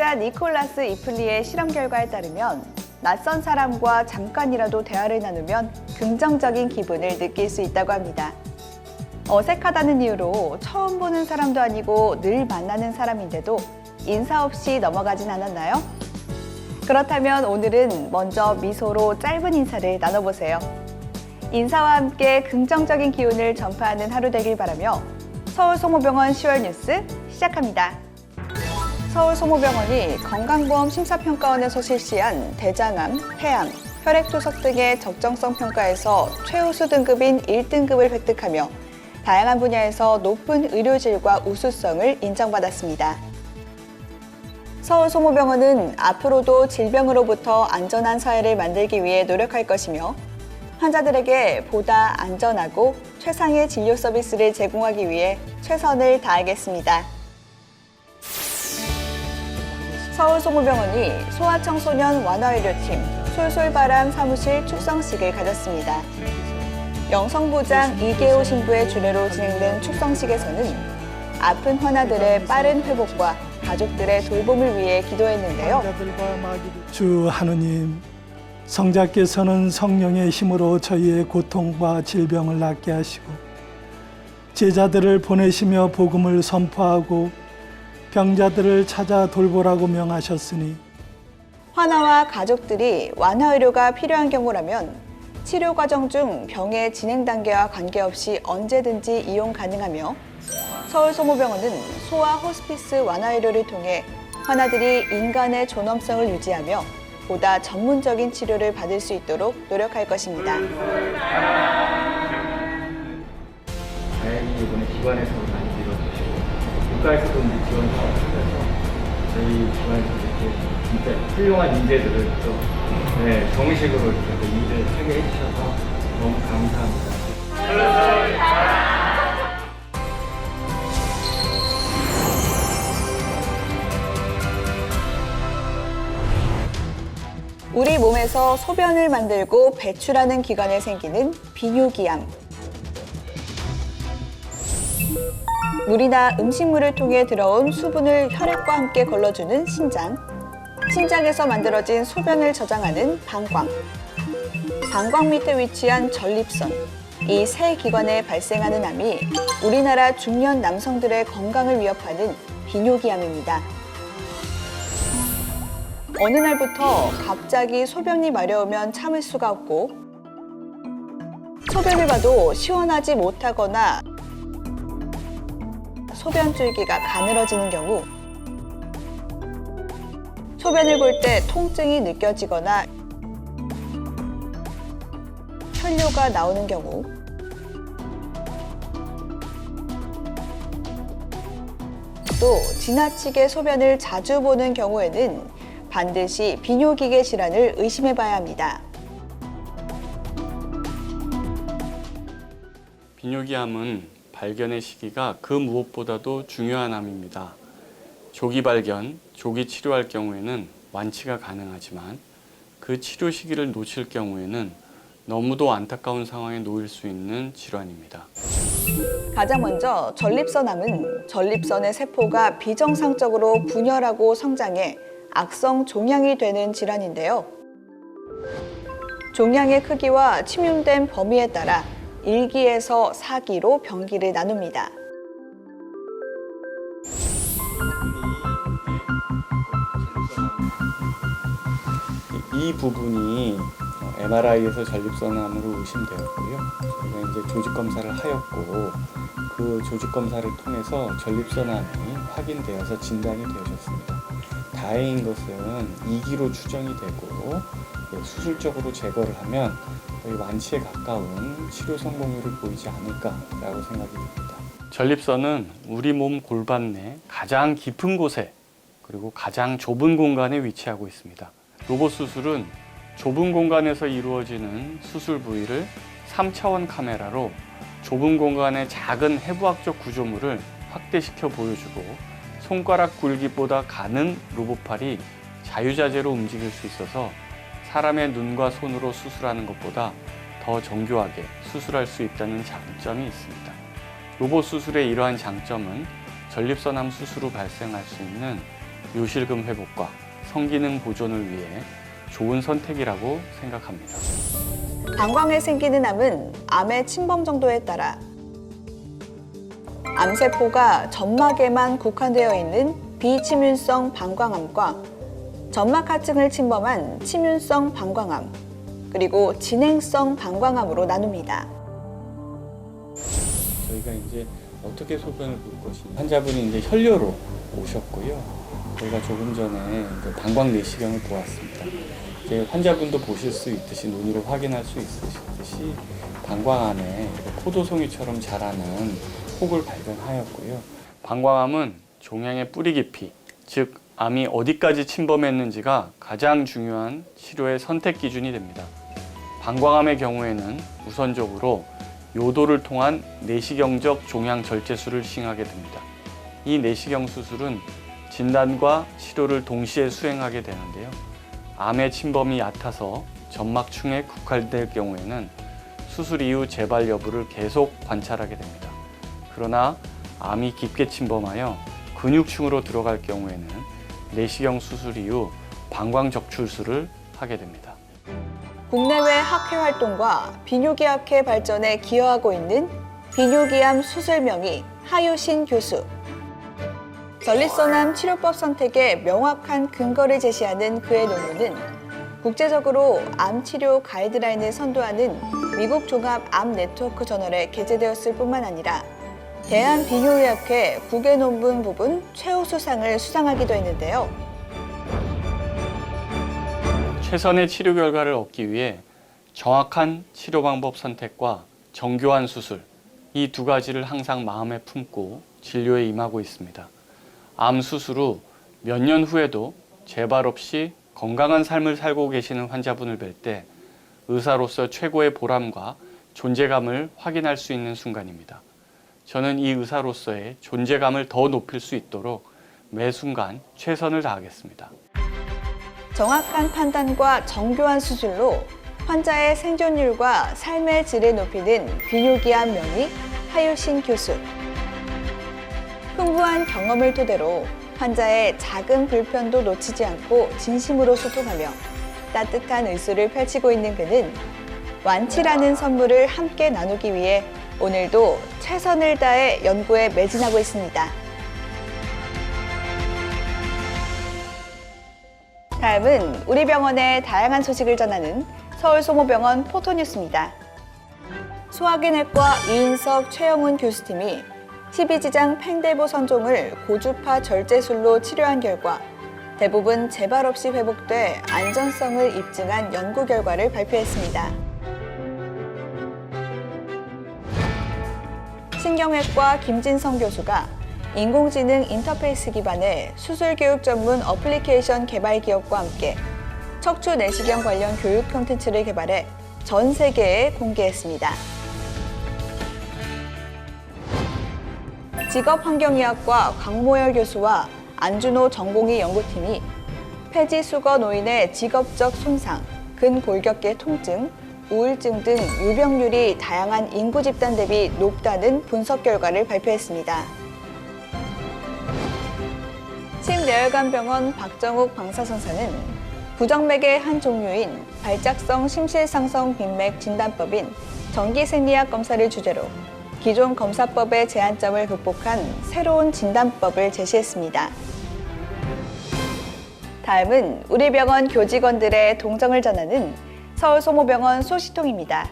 심리학자 니콜라스 이플리의 실험 결과에 따르면 낯선 사람과 잠깐이라도 대화를 나누면 긍정적인 기분을 느낄 수 있다고 합니다. 어색하다는 이유로 처음 보는 사람도 아니고 늘 만나는 사람인데도 인사 없이 넘어가진 않았나요? 그렇다면 오늘은 먼저 미소로 짧은 인사를 나눠보세요. 인사와 함께 긍정적인 기운을 전파하는 하루 되길 바라며 서울성모병원 10월 뉴스 시작합니다. 서울성모병원이 건강보험 심사평가원에서 실시한 대장암, 폐암, 혈액투석 등의 적정성 평가에서 최우수 등급인 1등급을 획득하며 다양한 분야에서 높은 의료질과 우수성을 인정받았습니다. 서울성모병원은 앞으로도 질병으로부터 안전한 사회를 만들기 위해 노력할 것이며 환자들에게 보다 안전하고 최상의 진료 서비스를 제공하기 위해 최선을 다하겠습니다. 서울성모병원이 소아청소년 완화의료팀 솔솔바람 사무실 축성식을 가졌습니다. 영성부장 이계호 신부의 주례로 진행된 축성식에서는 아픈 환아들의 빠른 회복과 가족들의 돌봄을 위해 기도했는데요. 주 하느님, 성자께서는 성령의 힘으로 저희의 고통과 질병을 낫게 하시고 제자들을 보내시며 복음을 선포하고 병자들을 찾아 돌보라고 명하셨으니 환아와 가족들이 완화의료가 필요한 경우라면 치료 과정 중 병의 진행 단계와 관계없이 언제든지 이용 가능하며 서울성모병원은 소아 호스피스 완화의료를 통해 환아들이 인간의 존엄성을 유지하며 보다 전문적인 치료를 받을 수 있도록 노력할 것입니다. 다행히 이번에 기관에서 많이 밀어주시고 국가에서도 지원 사업에서 저희 기관에서 이렇게 진짜 훌륭한 인재들을 또 정식으로 이렇게 일을 하게 해주셔서 너무 감사합니다. 우리 몸에서 소변을 만들고 배출하는 기관에 생기는 비뇨기암. 물이나 음식물을 통해 들어온 수분을 혈액과 함께 걸러주는 신장. 신장에서 만들어진 소변을 저장하는 방광. 방광 밑에 위치한 전립선. 이 세 기관에 발생하는 암이 우리나라 중년 남성들의 건강을 위협하는 비뇨기암입니다. 어느 날부터 갑자기 소변이 마려우면 참을 수가 없고 소변을 봐도 시원하지 못하거나 소변 줄기가 가늘어지는 경우 소변을 볼 때 통증이 느껴지거나 혈뇨가 나오는 경우 또 지나치게 소변을 자주 보는 경우에는 반드시 비뇨기계 질환을 의심해 봐야 합니다. 비뇨기암은 발견의 시기가 그 무엇보다도 중요한 암입니다. 조기 발견, 조기 치료할 경우에는 완치가 가능하지만 그 치료 시기를 놓칠 경우에는 너무도 안타까운 상황에 놓일 수 있는 질환입니다. 가장 먼저 전립선암은 전립선의 세포가 비정상적으로 분열하고 성장해 악성 종양이 되는 질환인데요. 종양의 크기와 침윤된 범위에 따라 1기에서 4기로 병기를 나눕니다. 이 부분이 MRI에서 전립선암으로 의심되었고요. 저희가 이제 조직 검사를 하였고 그 조직 검사를 통해서 전립선암이 확인되어서 진단이 되어졌습니다. 다행인 것은 2기로 추정이 되고 수술적으로 제거를 하면 거의 완치에 가까운 치료 성공률을 보이지 않을까라고 생각이 듭니다. 전립선은 우리 몸 골반 내 가장 깊은 곳에 그리고 가장 좁은 공간에 위치하고 있습니다. 로봇 수술은 좁은 공간에서 이루어지는 수술 부위를 3차원 카메라로 좁은 공간의 작은 해부학적 구조물을 확대시켜 보여주고 손가락 굵기보다 가는 로봇팔이 자유자재로 움직일 수 있어서 사람의 눈과 손으로 수술하는 것보다 더 정교하게 수술할 수 있다는 장점이 있습니다. 로봇 수술의 이러한 장점은 전립선암 수술 후 발생할 수 있는 요실금 회복과 성기능 보존을 위해 좋은 선택이라고 생각합니다. 방광에 생기는 암은 암의 침범 정도에 따라 암세포가 점막에만 국한되어 있는 비침윤성 방광암과 점막 하층을 침범한 침윤성 방광암, 그리고 진행성 방광암으로 나눕니다. 저희가 이제 어떻게 소변을 볼 것인지 환자분이 이제 혈뇨로 오셨고요. 저희가 조금 전에 그 방광 내시경을 보았습니다. 이제 환자분도 보실 수 있듯이 눈으로 확인할 수 있으시듯이 방광 안에 포도송이처럼 자라는 혹을 발견하였고요. 방광암은 종양의 뿌리 깊이, 즉 암이 어디까지 침범했는지가 가장 중요한 치료의 선택 기준이 됩니다. 방광암의 경우에는 우선적으로 요도를 통한 내시경적 종양 절제술을 시행하게 됩니다. 이 내시경 수술은 진단과 치료를 동시에 수행하게 되는데요. 암의 침범이 얕아서 점막층에 국한될 경우에는 수술 이후 재발 여부를 계속 관찰하게 됩니다. 그러나 암이 깊게 침범하여 근육층으로 들어갈 경우에는 내시경 수술 이후 방광 적출술을 하게 됩니다. 국내외 학회 활동과 비뇨기학회 발전에 기여하고 있는 비뇨기암 수술명의 하유신 교수. 전립선암 치료법 선택에 명확한 근거를 제시하는 그의 논문은 국제적으로 암 치료 가이드라인을 선도하는 미국 종합 암 네트워크 저널에 게재되었을 뿐만 아니라 대한비뇨의학회 국외 논문 부분 최우수상을 수상하기도 했는데요. 최선의 치료 결과를 얻기 위해 정확한 치료 방법 선택과 정교한 수술, 이 두 가지를 항상 마음에 품고 진료에 임하고 있습니다. 암 수술 후 몇 년 후에도 재발 없이 건강한 삶을 살고 계시는 환자분을 뵐 때 의사로서 최고의 보람과 존재감을 확인할 수 있는 순간입니다. 저는 이 의사로서의 존재감을 더 높일 수 있도록 매 순간 최선을 다하겠습니다. 정확한 판단과 정교한 수술로 환자의 생존율과 삶의 질을 높이는 비뇨기암 명의 하유신 교수. 풍부한 경험을 토대로 환자의 작은 불편도 놓치지 않고 진심으로 소통하며 따뜻한 의술을 펼치고 있는 그는 완치라는 선물을 함께 나누기 위해 오늘도 최선을 다해 연구에 매진하고 있습니다. 다음은 우리 병원의 다양한 소식을 전하는 서울소모병원 포토뉴스입니다. 소화기내과 이인석 최영훈 교수팀이 12지장 팽대보 선종을 고주파 절제술로 치료한 결과 대부분 재발 없이 회복돼 안전성을 입증한 연구 결과를 발표했습니다. 신경외과 김진성 교수가 인공지능 인터페이스 기반의 수술교육 전문 어플리케이션 개발 기업과 함께 척추 내시경 관련 교육 콘텐츠를 개발해 전 세계에 공개했습니다. 직업환경의학과 강모열 교수와 안준호 전공의 연구팀이 폐지수거 노인의 직업적 손상, 근골격계 통증, 우울증 등 유병률이 다양한 인구 집단 대비 높다는 분석 결과를 발표했습니다. 신내혈관병원 박정욱 방사선사는 부정맥의 한 종류인 발작성 심실상성 빈맥 진단법인 정기생리학 검사를 주제로 기존 검사법의 제한점을 극복한 새로운 진단법을 제시했습니다. 다음은 우리 병원 교직원들의 동정을 전하는 서울소모병원 소식통입니다.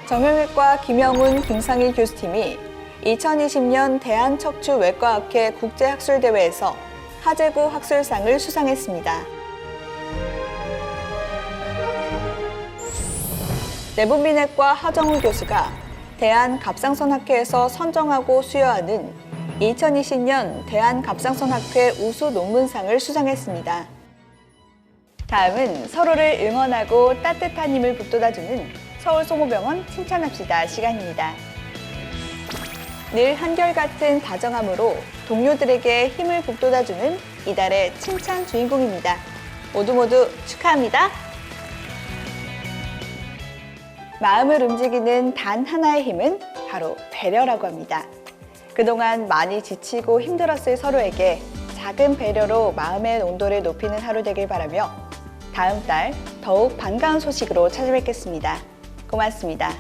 정형외과 김영훈, 김상희 교수팀이 2020년 대한척추외과학회 국제학술대회에서 하재구 학술상을 수상했습니다. 내분비내과 하정우 교수가 대한갑상선학회에서 선정하고 수여하는 2020년 대한갑상선학회 우수 논문상을 수상했습니다. 다음은 서로를 응원하고 따뜻한 힘을 북돋아주는 서울소모병원 칭찬합시다 시간입니다. 늘 한결같은 다정함으로 동료들에게 힘을 북돋아주는 이달의 칭찬 주인공입니다. 모두 축하합니다. 마음을 움직이는 단 하나의 힘은 바로 배려라고 합니다. 그동안 많이 지치고 힘들었을 서로에게 작은 배려로 마음의 온도를 높이는 하루 되길 바라며 다음 달 더욱 반가운 소식으로 찾아뵙겠습니다. 고맙습니다.